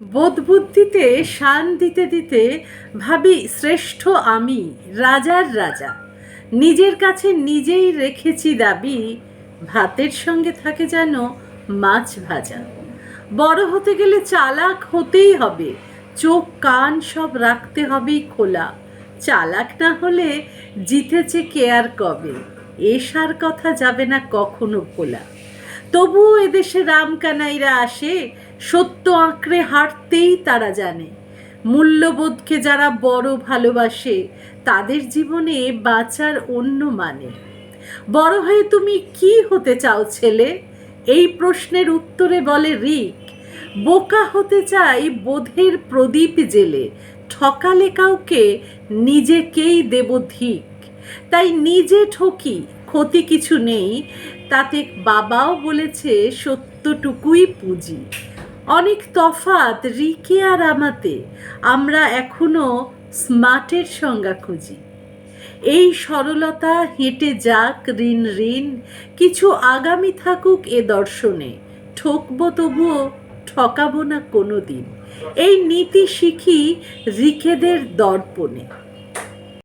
বোধবুদ্ধিতে শান দিতে দিতে ভাবি শ্রেষ্ঠ আমি, রাজার রাজা। নিজের কাছে নিজেই রেখেছি দাবি, ভাতের সঙ্গে থাকে যেন মাছ ভাজা। বড় হতে গেলে চালাক হতেই হবে, চোখ কান সব রাখতে হবেই খোলা। চালাক না হলে জিতেছে কে আর কবে, এসার কথা যাবে না কখনো ভোলা। তবুও এদেশে রামকানাইরা আসে, সত্য আঁকড়ে হাঁটতেই তারা জানে। মূল্যবোধকে যারা বড় ভালোবাসে, তাদের জীবনে বাঁচার অন্য মানে। বড় হয়ে তুমি কি হতে চাও ছেলে, এই প্রশ্নের উত্তরে বলে রিক, বোকা হতে চাই বোধের প্রদীপ জেলে। ঠকালে কাউকে নিজেকেই দেব ধিক, তাই নিজে ঠকি ক্ষতি কিছু নেই, তাতে বাবাও বলেছে সত্যটুকুই পুঁজি। অনেক তফাৎ রিকে আর আমাতে, আমরা এখনো স্মার্টের সংজ্ঞা খুঁজি। এই সরলতা হেঁটে যাক ঋণ ঋণ, কিছু আগামী থাকুক এ দর্শনে। ঠকবো তবুও ঠকাবো না কোনো দিন, এই নীতি শিখি রিকেদের দর্পণে।